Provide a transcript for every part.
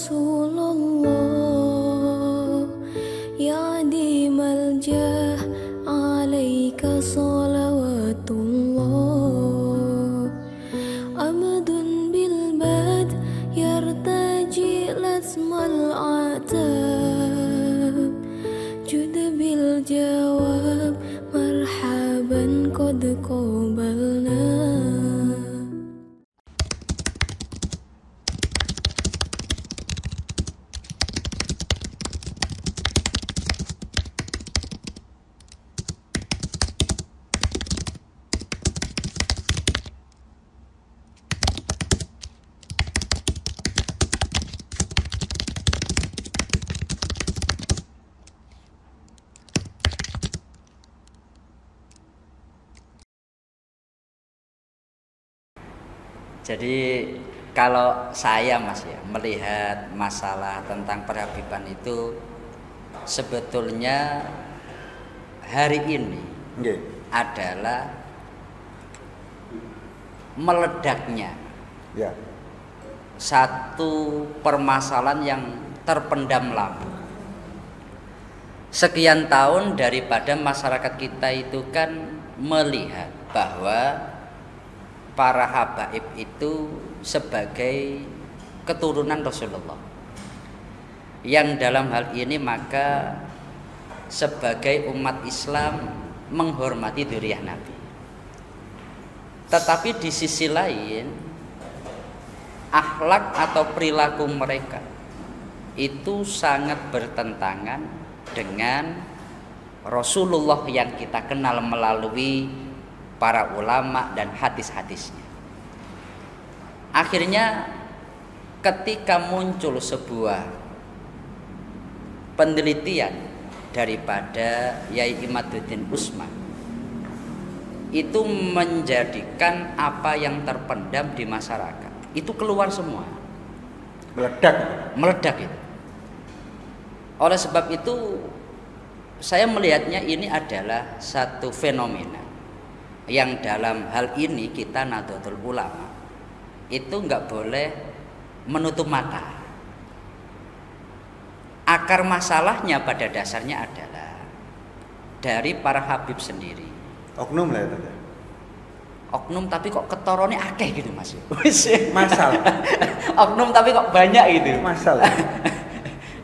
Rasulullah, ya di maljah alaika salawatullah. Abdun bil bad yartaji lasmal atab, jud bil jawab marhaban qad qabalna. Jadi kalau saya Mas ya melihat masalah tentang perhabiban itu sebetulnya hari ini adalah meledaknya satu permasalahan yang terpendam lama. Sekian tahun daripada masyarakat kita itu kan melihat bahwa para habaib itu sebagai keturunan Rasulullah, yang dalam hal ini maka sebagai umat Islam menghormati dzurriyyah Nabi. Tetapi di sisi lain akhlak atau perilaku mereka itu sangat bertentangan dengan Rasulullah yang kita kenal melalui para ulama dan hadis-hadisnya. Akhirnya ketika muncul sebuah penelitian daripada Yai Imaduddin Usman, itu menjadikan apa yang terpendam di masyarakat itu keluar semua, meledak itu. Oleh sebab itu saya melihatnya ini adalah satu fenomena yang dalam hal ini kita Nahdlatul Ulama itu nggak boleh menutup mata. Akar masalahnya pada dasarnya adalah dari para habib sendiri. Oknum lah itu. Oknum tapi kok ketorone akeh gitu Mas. Masalah. Oknum tapi kok banyak gitu. Masalah.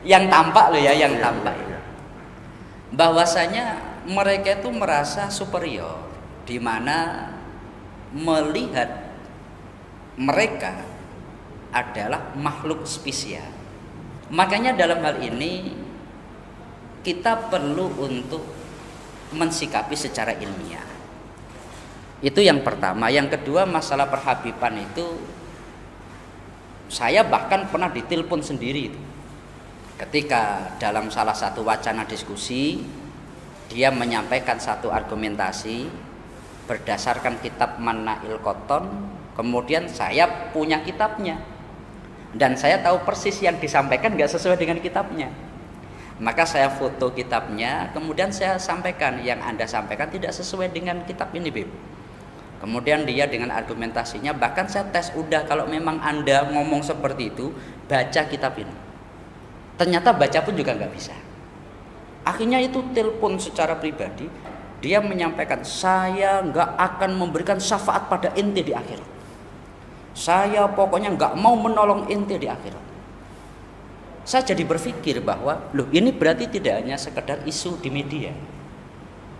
Yang tampak loh ya, yang tampak. Bahwasanya mereka itu merasa superior, di mana melihat mereka adalah makhluk spesial. Makanya dalam hal ini kita perlu untuk mensikapi secara ilmiah. Itu yang pertama. Yang kedua, masalah perhabiban itu saya bahkan pernah ditelepon sendiri itu. Ketika dalam salah satu wacana diskusi dia menyampaikan satu argumentasi berdasarkan kitab Manail Qoton, kemudian saya punya kitabnya dan saya tahu persis yang disampaikan nggak sesuai dengan kitabnya. Maka saya foto kitabnya, kemudian saya sampaikan yang Anda sampaikan tidak sesuai dengan kitab ini, Bib. Kemudian dia dengan argumentasinya, bahkan saya tes, udah kalau memang Anda ngomong seperti itu, baca kitab ini. Ternyata baca pun juga nggak bisa. Akhirnya itu telepon secara pribadi, dia menyampaikan, saya nggak akan memberikan syafaat pada ente di akhirat. Saya pokoknya nggak mau menolong ente di akhirat. Saya jadi berpikir bahwa, loh ini berarti tidak hanya sekedar isu di media.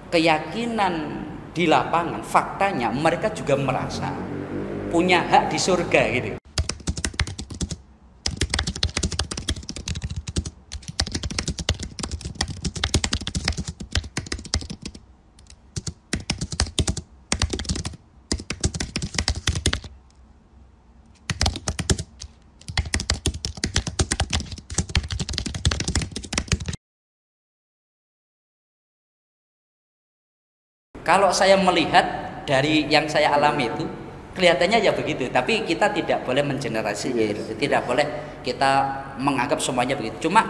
Keyakinan di lapangan, faktanya mereka juga merasa punya hak di surga gitu. Kalau saya melihat dari yang saya alami itu, kelihatannya ya begitu. Tapi kita tidak boleh mengeneralisir, tidak boleh kita menganggap semuanya begitu. Cuma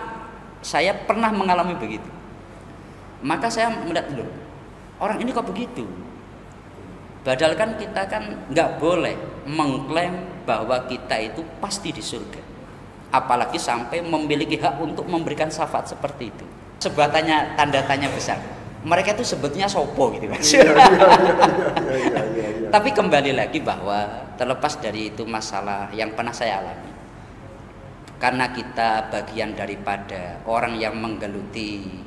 saya pernah mengalami begitu. Maka saya melihat, loh, orang ini kok begitu? Padahal kan kita kan nggak boleh mengklaim bahwa kita itu pasti di surga. apalagi sampai memiliki hak untuk memberikan syafaat seperti itu. Sebuah tanda tanya besar. Mereka itu sebetulnya sopo gitu kan. Tapi kembali lagi bahwa terlepas dari itu masalah yang pernah saya alami, karena kita bagian daripada orang yang menggeluti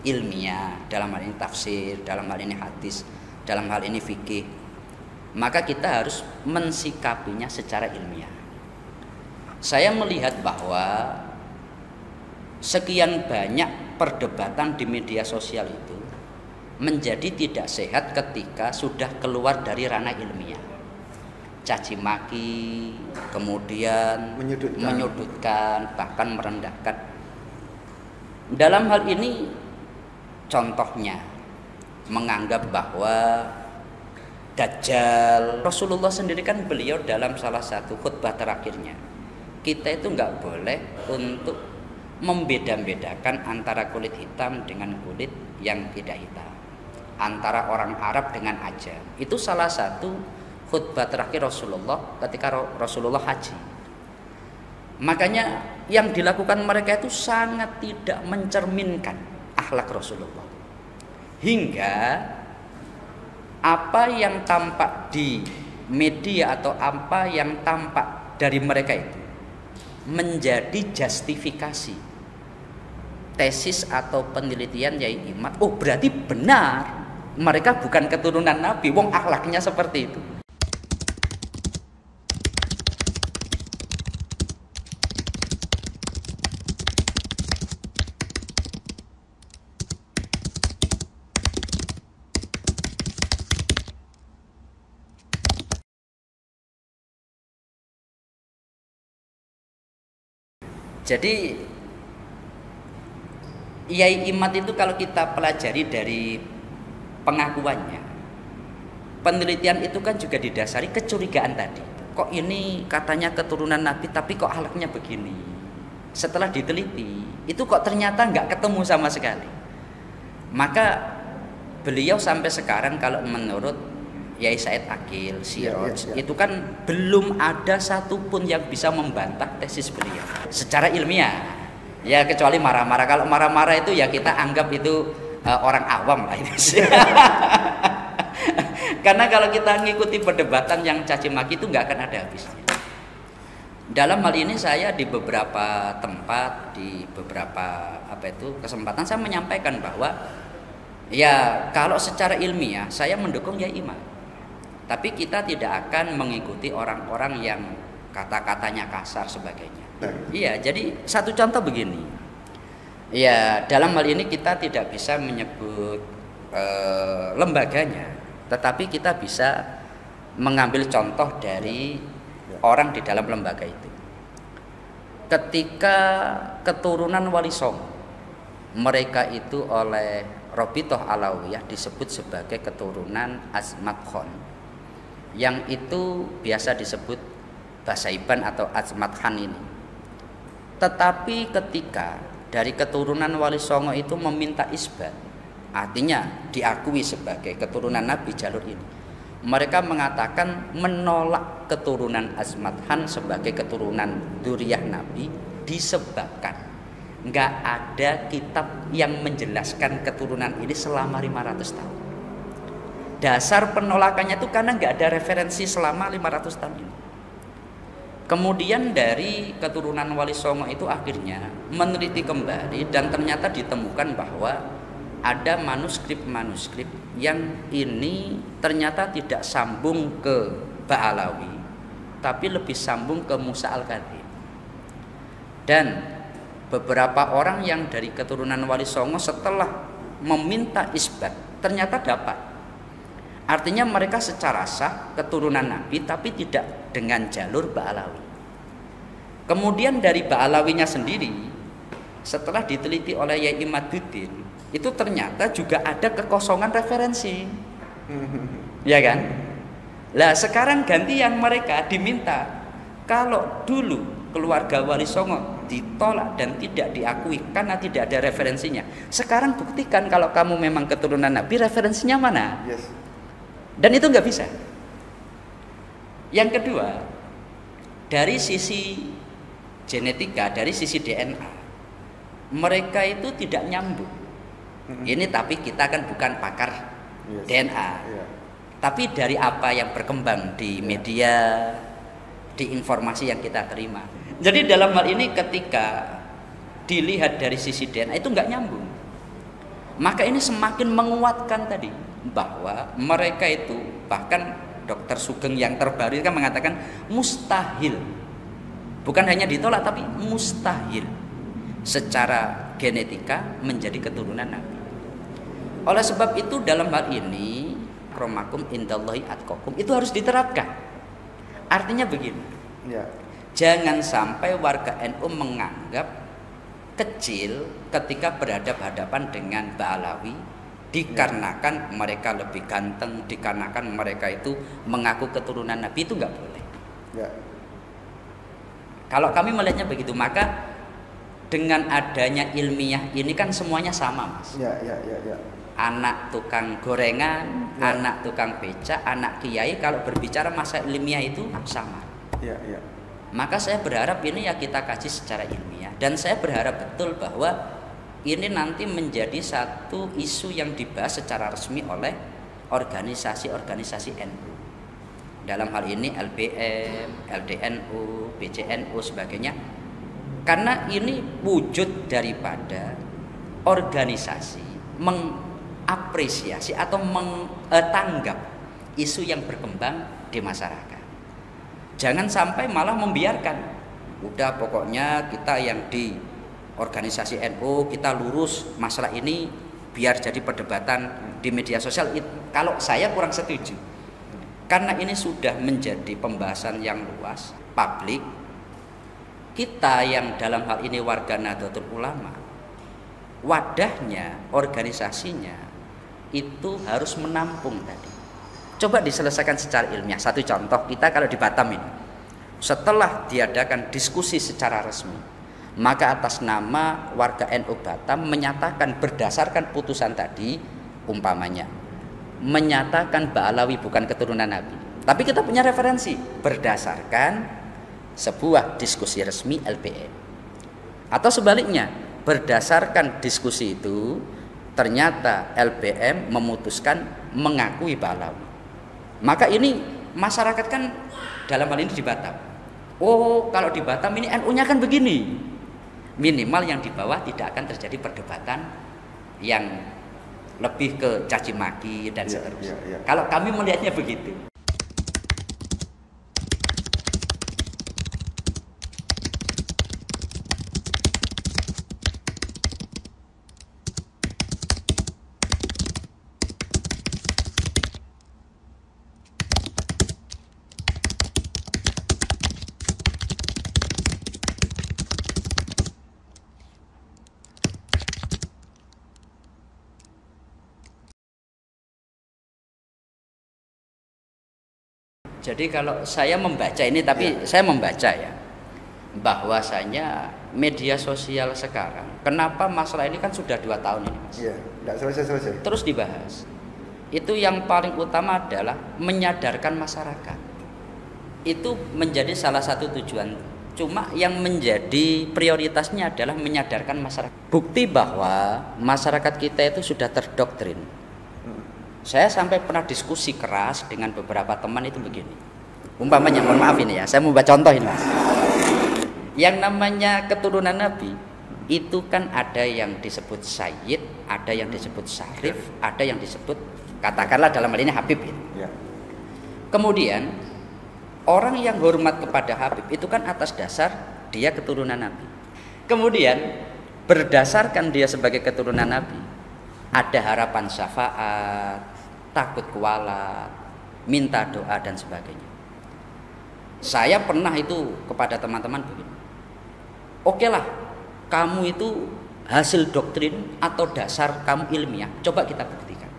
ilmiah, dalam hal ini tafsir, dalam hal ini hadis, dalam hal ini fikih, maka kita harus mensikapinya secara ilmiah. Saya melihat bahwa sekian banyak perdebatan di media sosial itu menjadi tidak sehat ketika sudah keluar dari ranah ilmiah. Caci maki, kemudian menyudutkan, bahkan merendahkan. Dalam hal ini contohnya menganggap bahwa Dajjal, Rasulullah sendiri kan beliau dalam salah satu khutbah terakhirnya, kita itu nggak boleh untuk membeda-bedakan antara kulit hitam dengan kulit yang tidak hitam, antara orang Arab dengan Ajam. Itu salah satu khutbah terakhir Rasulullah ketika Rasulullah haji. Makanya yang dilakukan mereka itu sangat tidak mencerminkan akhlak Rasulullah, hingga apa yang tampak di media atau apa yang tampak dari mereka itu menjadi justifikasi tesis atau penelitian Yai Imad. Oh, berarti benar mereka bukan keturunan Nabi, wong akhlaknya seperti itu. Jadi Yai Imad itu kalau kita pelajari dari pengakuannya, penelitian itu kan juga didasari kecurigaan tadi. Kok ini katanya keturunan Nabi tapi kok akhlaknya begini. Setelah diteliti, itu kok ternyata nggak ketemu sama sekali. Maka beliau sampai sekarang kalau menurut Yai Said Akil, Siroj, itu kan belum ada satupun yang bisa membantah tesis beliau secara ilmiah. Ya kecuali marah-marah. Kalau marah-marah itu ya kita anggap itu orang awam lah itu sih. Karena kalau kita ngikuti perdebatan yang caci maki itu nggak akan ada habisnya. Dalam hal ini saya di beberapa tempat, di beberapa kesempatan saya menyampaikan bahwa ya kalau secara ilmiah saya mendukung Yai Imad. Tapi kita tidak akan mengikuti orang-orang yang kata-katanya kasar sebagainya. Iya, jadi satu contoh begini. Ya, dalam hal ini kita tidak bisa menyebut lembaganya, tetapi kita bisa mengambil contoh dari orang di dalam lembaga itu. Ketika keturunan Wali Songo, mereka itu oleh Robitoh Alawiyah disebut sebagai keturunan Azmat Khan, yang itu biasa disebut Basaiban atau Azmat Khan ini. Tetapi ketika dari keturunan Wali Songo itu meminta isbat, artinya diakui sebagai keturunan Nabi jalur ini, mereka mengatakan menolak keturunan Azmat Khan sebagai keturunan Dzurriyyah Nabi disebabkan nggak ada kitab yang menjelaskan keturunan ini selama 500 tahun. Dasar penolakannya itu karena nggak ada referensi selama 500 tahun ini. Kemudian dari keturunan Wali Songo itu akhirnya meneliti kembali dan ternyata ditemukan bahwa ada manuskrip-manuskrip yang ini ternyata tidak sambung ke Ba'alawi, tapi lebih sambung ke Musa Al-Kadhim. Dan beberapa orang yang dari keturunan Wali Songo setelah meminta isbat ternyata dapat. Artinya mereka secara sah keturunan Nabi tapi tidak dengan jalur Ba'alawi. Kemudian dari Ba'alawinya sendiri setelah diteliti oleh Yai Imaduddin, itu ternyata juga ada kekosongan referensi. Ya kan? Lah sekarang gantian mereka diminta, kalau dulu keluarga Wali Songo ditolak dan tidak diakui karena tidak ada referensinya, sekarang buktikan kalau kamu memang keturunan Nabi, referensinya mana? Yes. Dan itu nggak bisa. Yang kedua, dari sisi genetika dari sisi DNA mereka itu tidak nyambung. Ini tapi kita kan bukan pakar DNA. Tapi dari apa yang berkembang di media, di informasi yang kita terima. Jadi dalam hal ini ketika dilihat dari sisi DNA itu nggak nyambung. Maka ini semakin menguatkan tadi bahwa mereka itu, bahkan Dr. Sugeng yang terbaru kan mengatakan mustahil. Bukan hanya ditolak tapi mustahil secara genetika menjadi keturunan Nabi. Oleh sebab itu dalam hal ini akramakum indallahi atqakum itu harus diterapkan. Artinya begini. Jangan sampai warga NU menganggap kecil ketika berhadapan dengan Ba'alawi dikarenakan mereka lebih ganteng, dikarenakan mereka itu mengaku keturunan Nabi, itu nggak boleh. Kalau kami melihatnya begitu, maka dengan adanya ilmiah ini kan semuanya sama, Mas. Anak tukang gorengan, anak tukang beca, anak kiai, kalau berbicara masa ilmiah itu sama. Maka saya berharap ini ya kita kaji secara ilmiah, dan saya berharap betul bahwa ini nanti menjadi satu isu yang dibahas secara resmi oleh organisasi-organisasi NU. Dalam hal ini LBM, LDNU, BCNU sebagainya. Karena ini wujud daripada organisasi mengapresiasi atau menganggap isu yang berkembang di masyarakat. Jangan sampai malah membiarkan. Udah pokoknya kita yang di organisasi NU kita lurus masalah ini biar jadi perdebatan di media sosial. Kalau saya kurang setuju. Karena ini sudah menjadi pembahasan yang luas, publik. Kita yang dalam hal ini warga Nahdlatul Ulama, wadahnya, organisasinya itu harus menampung tadi. Coba diselesaikan secara ilmiah. Satu contoh, kita kalau di Batam ini, setelah diadakan diskusi secara resmi, maka atas nama warga NU Batam menyatakan berdasarkan putusan tadi, umpamanya menyatakan Ba'alawi bukan keturunan Nabi. Tapi kita punya referensi berdasarkan sebuah diskusi resmi LBM. Atau sebaliknya, berdasarkan diskusi itu ternyata LBM memutuskan mengakui Ba'alawi. Maka ini masyarakat kan dalam hal ini di Batam. Oh, kalau di Batam ini NU-nya kan begini. Minimal yang di bawah tidak akan terjadi perdebatan yang lebih ke caci maki dan seterusnya. Kalau kami melihatnya begitu. Jadi kalau saya membaca ini, tapi saya membaca ya, bahwasanya media sosial sekarang, kenapa masalah ini kan sudah 2 tahun ini, Mas? Tidak selesai-selesai. Terus dibahas. Itu yang paling utama adalah menyadarkan masyarakat. Itu menjadi salah satu tujuan. Cuma yang menjadi prioritasnya adalah menyadarkan masyarakat. Bukti bahwa masyarakat kita itu sudah terdoktrin. Saya sampai pernah diskusi keras dengan beberapa teman itu begini. Umpamanya, mohon maaf ini ya, saya mau baca contoh ini, Mas. Yang namanya keturunan Nabi itu kan ada yang disebut Sayyid, ada yang disebut Syarif, ada yang disebut katakanlah dalam hal ini Habib. Kemudian orang yang hormat kepada Habib itu kan atas dasar dia keturunan Nabi. Kemudian berdasarkan dia sebagai keturunan Nabi, ada harapan syafaat, takut kualat, minta doa dan sebagainya. Saya pernah itu kepada teman-teman begini. Oke lah, kamu itu hasil doktrin atau dasar kamu ilmiah, coba kita buktikan.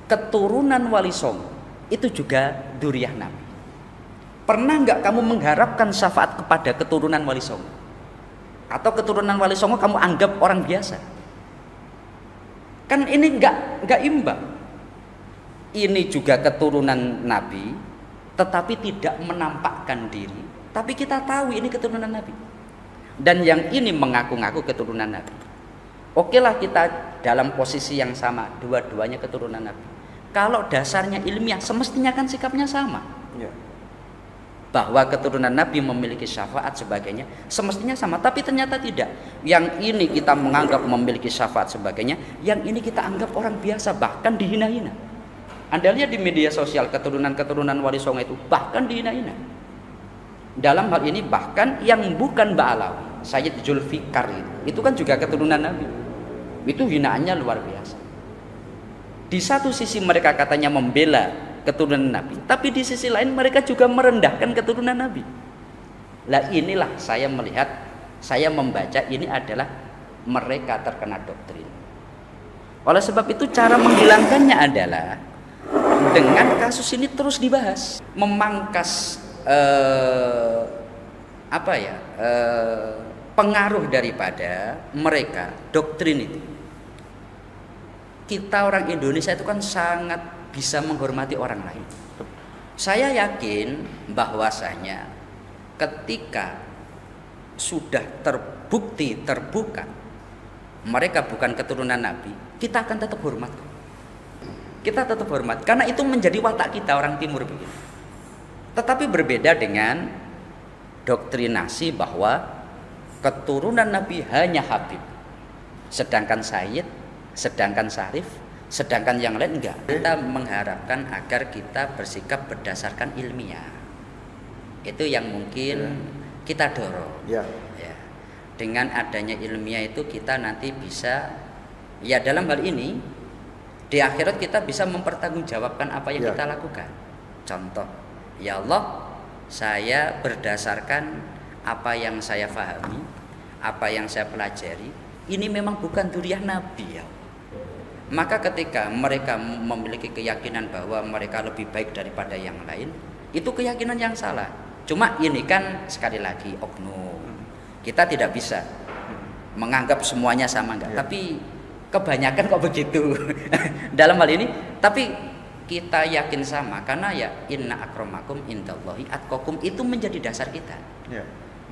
Keturunan Wali Songo itu juga dzurriyyah Nabi. Pernah nggak kamu mengharapkan syafaat kepada keturunan Wali Songo? Atau keturunan Wali Songo kamu anggap orang biasa? Kan ini nggak imbang. Ini juga keturunan Nabi, tetapi tidak menampakkan diri tapi kita tahu ini keturunan Nabi. Dan yang ini mengaku-ngaku keturunan Nabi. Oke lah kita dalam posisi yang sama, dua-duanya keturunan Nabi. Kalau dasarnya ilmiah, semestinya kan sikapnya sama. Ya. Bahwa keturunan Nabi memiliki syafaat sebagainya, semestinya sama. Tapi ternyata tidak. Yang ini kita menganggap memiliki syafaat sebagainya, yang ini kita anggap orang biasa, bahkan dihina-hina. Anda lihat di media sosial keturunan-keturunan Wali Songo itu bahkan dihina-hina. Dalam hal ini bahkan yang bukan Ba'alawi, Sayyid Zulfikar itu kan juga keturunan Nabi. Itu hinaannya luar biasa. Di satu sisi mereka katanya membela keturunan Nabi, tapi di sisi lain mereka juga merendahkan keturunan Nabi. Lah inilah saya melihat, saya membaca ini adalah mereka terkena doktrin. Oleh sebab itu cara menghilangkannya adalah dengan kasus ini terus dibahas, memangkas pengaruh daripada mereka doktrin itu. Kita orang Indonesia itu kan sangat bisa menghormati orang lain. Saya yakin bahwasanya ketika sudah terbukti terbuka mereka bukan keturunan Nabi, kita akan tetap hormat. Kita tetap hormat karena itu menjadi watak kita orang Timur begitu. Tetapi berbeda dengan doktrinasi bahwa keturunan Nabi hanya Habib, sedangkan Sayyid, sedangkan Syarif, sedangkan yang lain enggak. Kita mengharapkan agar kita bersikap berdasarkan ilmiah. Itu yang mungkin kita dorong. Ya. Dengan adanya ilmiah itu kita nanti bisa, ya dalam hal ini di akhirat kita bisa mempertanggungjawabkan apa yang kita lakukan. Contoh, ya Allah, saya berdasarkan apa yang saya pahami, apa yang saya pelajari, ini memang bukan dzurriyyah Nabi ya. Maka ketika mereka memiliki keyakinan bahwa mereka lebih baik daripada yang lain, itu keyakinan yang salah. Cuma ini kan sekali lagi oknum. Kita tidak bisa menganggap semuanya sama enggak. Tapi kebanyakan kok begitu. Dalam hal ini, tapi kita yakin sama karena ya inna akramakum indallahi atqakum itu menjadi dasar kita.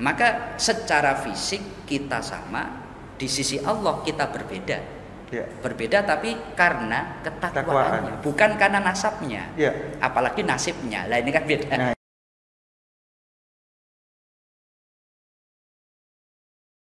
Maka secara fisik kita sama, di sisi Allah kita berbeda. Berbeda tapi karena ketakwaannya, bukan karena nasabnya, apalagi nasibnya. Lah ini kan beda.